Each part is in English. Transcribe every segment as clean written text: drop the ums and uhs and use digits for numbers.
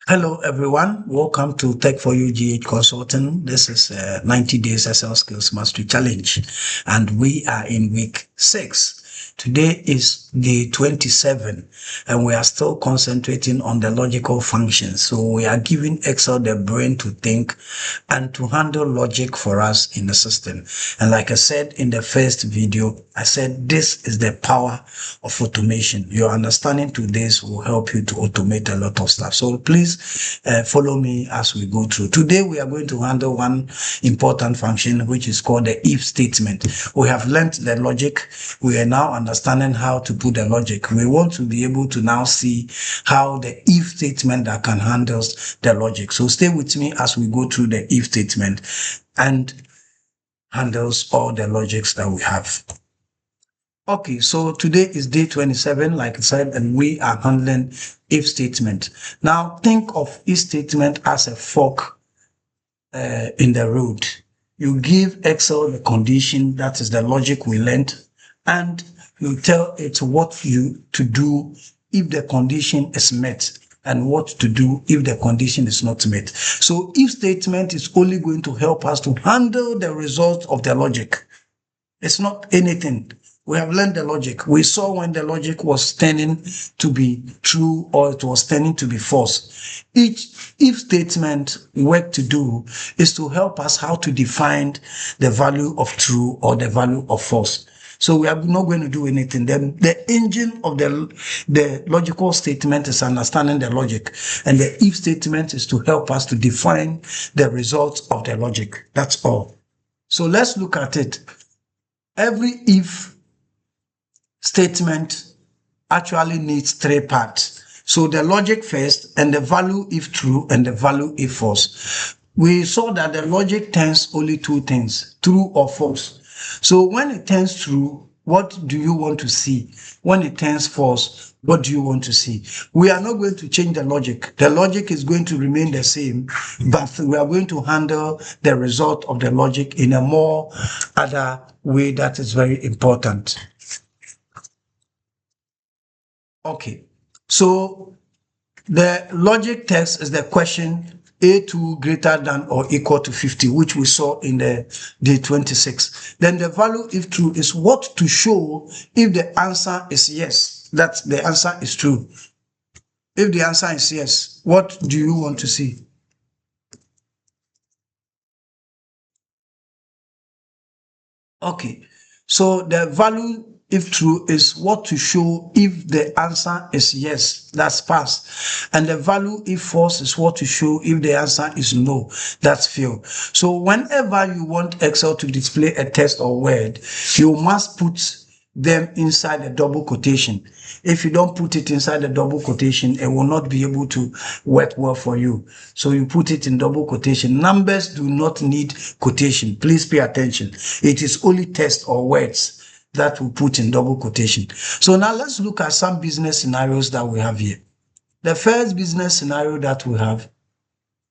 Hello, everyone. Welcome to Tech for You GH Consulting. This is 90 Days SL Skills Mastery Challenge, and we are in week 6. Today is day 27, and we are still concentrating on the logical functions. So we are giving Excel the brain to think and to handle logic for us in the system. And like I said in the first video, I said this is the power of automation. Your understanding to this will help you to automate a lot of stuff. So please follow me as we go through. Today we are going to handle one important function which is called the if statement. We have learned the logic. We are now understanding how to put the logic. We want to be able to now see how the if statement that can handle the logic. So stay with me as we go through the if statement and handles all the logics that we have. Okay, so today is day 27, like I said, and we are handling if statement. Now, think of if statement as a fork in the road. You give Excel the condition, that is the logic we learned, and you tell it what to do if the condition is met and what to do if the condition is not met. So if statement is only going to help us to handle the result of the logic. It's not anything. We have learned the logic. We saw when the logic was turning to be true or it was turning to be false. Each if statement work to do is to help us how to define the value of true or the value of false. So we are not going to do anything. Then the engine of the logical statement is understanding the logic. And the if statement is to help us to define the results of the logic. That's all. So let's look at it. Every if statement actually needs 3 parts. So the logic first, and the value if true, and the value if false. We saw that the logic turns only 2 things, true or false. So when it turns true, what do you want to see? When it turns false, what do you want to see? We are not going to change the logic. The logic is going to remain the same, but we are going to handle the result of the logic in a more other way that is very important. Okay, so the logic text is the question A2 greater than or equal to 50, which we saw in the day 26. Then the value if true is what to show if the answer is yes, that the answer is true. If the answer is yes, what do you want to see? Okay, so the value if true is what to show if the answer is yes, that's pass. And the value if false is what to show if the answer is no, that's fail. So whenever you want Excel to display a text or word, you must put them inside a double quotation. If you don't put it inside the double quotation, it will not be able to work well for you. So you put it in double quotation. Numbers do not need quotation. Please pay attention. It is only text or words that we put in double quotation. So now let's look at some business scenarios that we have here. The first business scenario that we have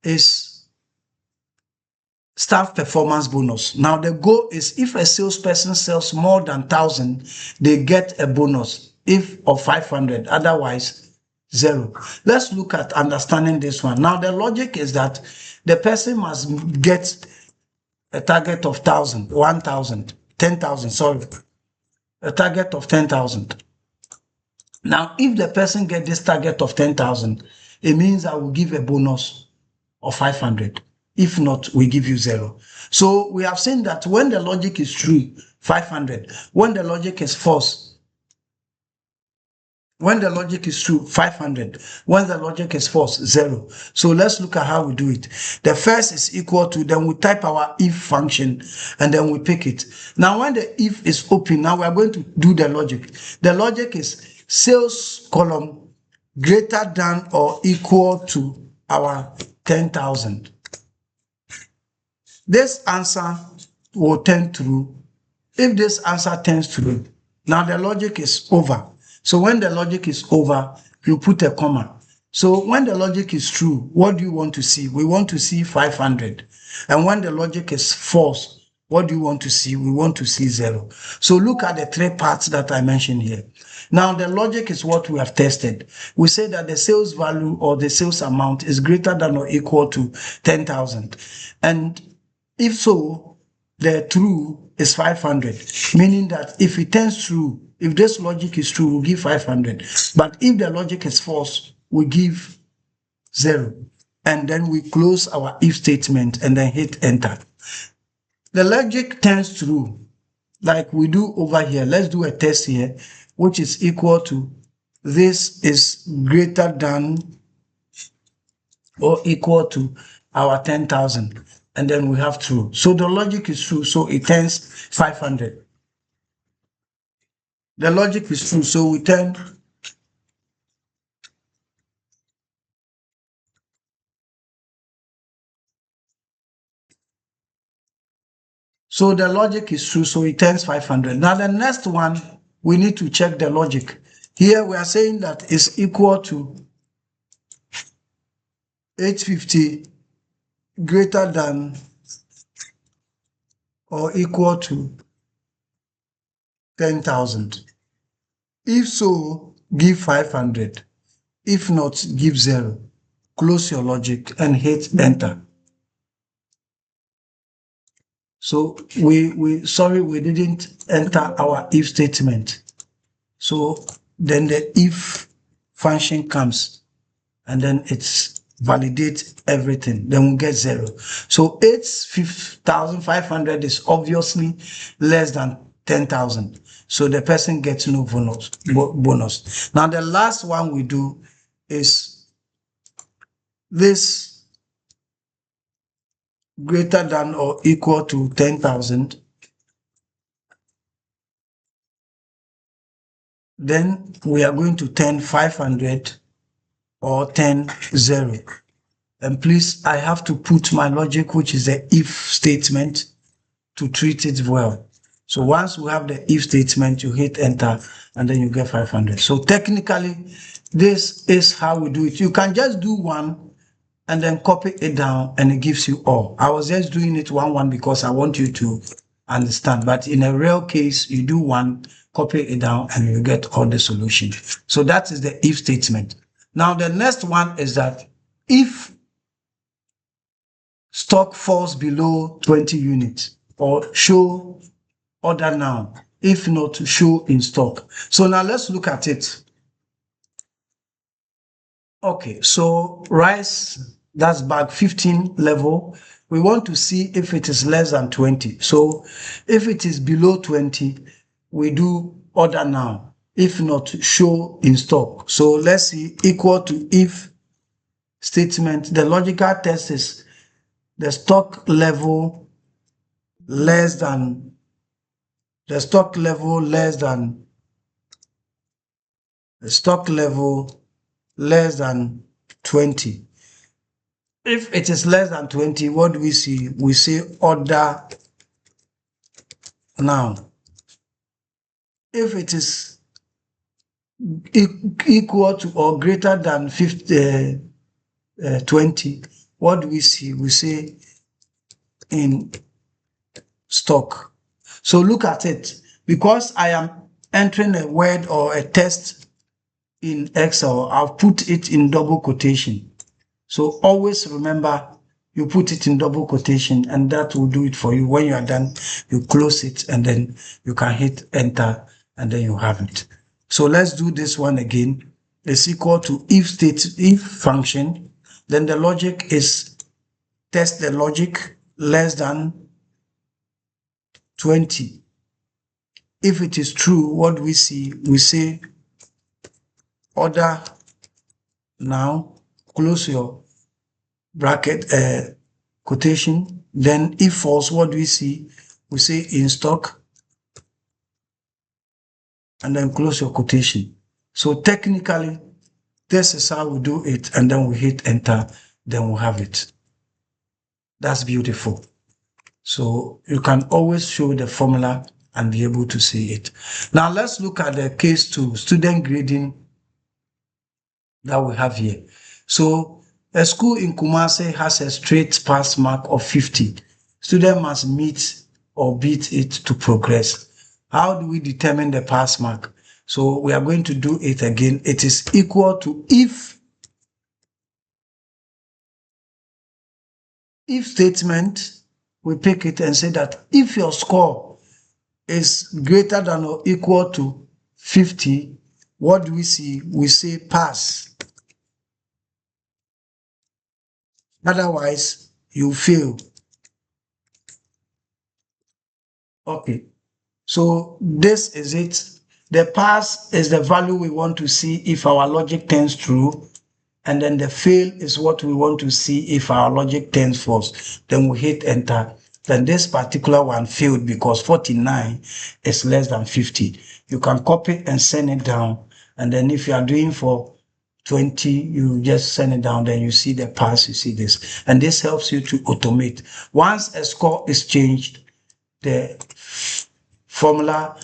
is staff performance bonus. Now the goal is if a salesperson sells more than 1,000, they get a bonus if of 500, otherwise 0. Let's look at understanding this one. Now the logic is that the person must get a target of 1,000, 1,000, 10,000, sorry, a target of 10,000. Now if the person gets this target of 10,000, it means I will give a bonus of 500. If not, we give you 0. So we have seen that when the logic is true, 500. When the logic is false, when the logic is true, 500. When the logic is false, 0. So let's look at how we do it. The first is equal to, then we type our if function, and then we pick it. Now when the if is open, now we are going to do the logic. The logic is sales column greater than or equal to our 10,000. This answer will turn true. If this answer turns true, now the logic is over. So when the logic is over, you put a comma. So when the logic is true, what do you want to see? We want to see 500. And when the logic is false, what do you want to see? We want to see 0. So look at the 3 parts that I mentioned here. Now, the logic is what we have tested. We say that the sales value or the sales amount is greater than or equal to 10,000. And if so, the true is 500, meaning that if it turns true, if this logic is true, we'll give 500. But if the logic is false, we give 0. And then we close our if statement and then hit enter. The logic turns true, like we do over here. Let's do a test here, which is equal to this is greater than or equal to our 10,000. And then we have true. So the logic is true, so it turns 500. The logic is true, so we turn so the logic is true, so it turns 500. Now the next one, we need to check the logic. Here we are saying that it's equal to 850 greater than or equal to 10,000. If so, give 500. If not, give 0. Close your logic and hit enter. So we didn't enter our if statement. So then the if function comes and then it's validate everything. Then we get 0. So 8,500 is obviously less than 10,000. So the person gets no bonus. Now the last one we do is this greater than or equal to 10,000. Then we are going to turn 500 or turn 0. And please, I have to put my logic, which is the if statement, to treat it well. So once we have the if statement, you hit enter and then you get 500. So technically, this is how we do it. You can just do one and then copy it down and it gives you all. I was just doing it one because I want you to understand. But in a real case, you do one, copy it down and you get all the solution. So that is the if statement. Now the next one is that if stock falls below 20 units or show order now, if not show in stock. So now let's look at it. Okay, so rice, that's bag 15 level. We want to see if it is less than 20. So if it is below 20, we do order now. If not, show in stock. So let's see, equal to if statement. The logical test is the stock level less than 20. If it is less than 20, what do we see? We say order now. If it is equal to or greater than 20, what do we see? We say in stock. So look at it. Because I am entering a word or a text in Excel, I'll put it in double quotation. So always remember, you put it in double quotation and that will do it for you. When you are done, you close it and then you can hit enter and then you have it. So let's do this one again. It's equal to if function. Then the logic is test the logic less than 20. If it is true, what do we see? We say order now, close your bracket quotation. Then if false, what do we see? We say in stock and then close your quotation. So technically, this is how we do it, and then we hit enter, then we have it. That's beautiful. So you can always show the formula and be able to see it. Now let's look at the case 2, student grading, that we have here. So a school in Kumasi has a straight pass mark of 50. Student must meet or beat it to progress. How do we determine the pass mark? So we are going to do it again. It is equal to if statement. We pick it and say that if your score is greater than or equal to 50, what do we see? We say pass. Otherwise, you fail. Okay. So this is it. The pass is the value we want to see if our logic turns true. And then the fail is what we want to see if our logic turns false. Then we hit enter. Then this particular one failed because 49 is less than 50. You can copy and send it down. And then if you are doing for 20, you just send it down, then you see the pass, you see this. And this helps you to automate. Once a score is changed, the formula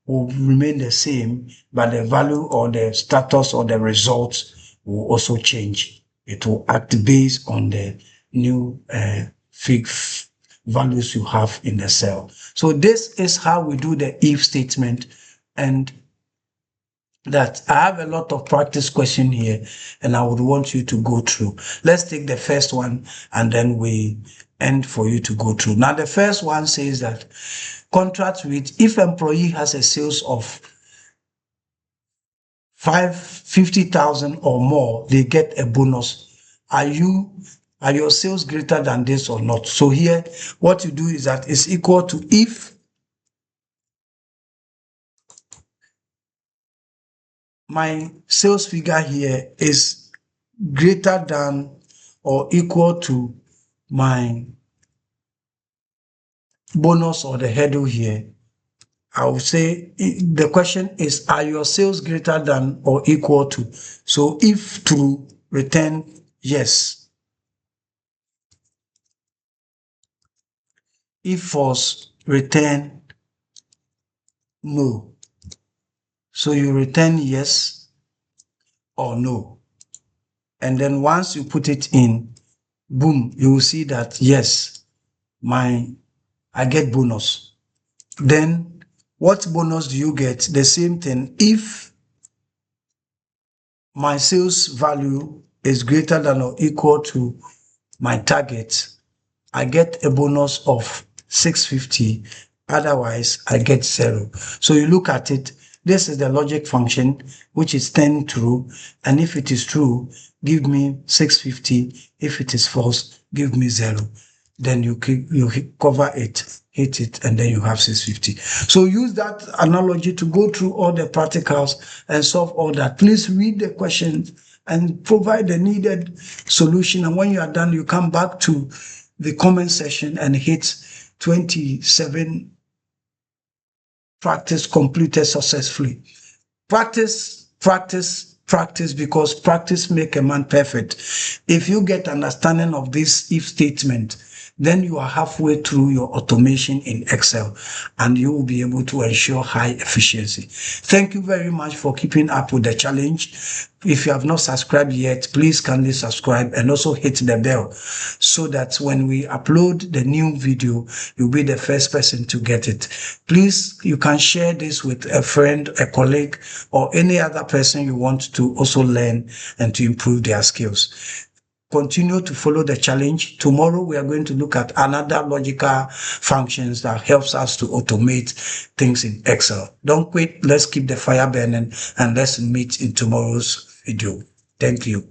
will remain the same, but the value or the status or the results will also change. It will act based on the new fixed values you have in the cell. So this is how we do the if statement, and that I have a lot of practice question here and I would want you to go through. Let's take the first one and then we end for you to go through. Now the first one says that contract with if employee has a sales of 50,000 or more, they get a bonus. Are your sales greater than this or not? So here what you do is that it's equal to if my sales figure here is greater than or equal to my bonus or the hurdle here. I would say the question is, are your sales greater than or equal to? So if true, return yes. If false, return no. So you return yes or no. And then once you put it in, boom, you will see that yes, I get bonus. Then what bonus do you get? The same thing. If my sales value is greater than or equal to my target, I get a bonus of 650. Otherwise, I get 0. So you look at it. This is the logic function, which is 10 true. And if it is true, give me 650. If it is false, give me 0. Then you cover it, hit it, and then you have 650. So use that analogy to go through all the practicals and solve all that. Please read the questions and provide the needed solution. And when you are done, you come back to the comment section and hit 27 practice completed successfully. Practice, practice, practice, because practice make a man perfect. If you get understanding of this if statement, then you are halfway through your automation in Excel and you will be able to ensure high efficiency. Thank you very much for keeping up with the challenge. If you have not subscribed yet, please kindly subscribe and also hit the bell so that when we upload the new video, you'll be the first person to get it. Please, you can share this with a friend, a colleague, or any other person you want to also learn and to improve their skills. Continue to follow the challenge. Tomorrow we are going to look at another logical functions that helps us to automate things in Excel. Don't quit. Let's keep the fire burning and let's meet in tomorrow's video. Thank you.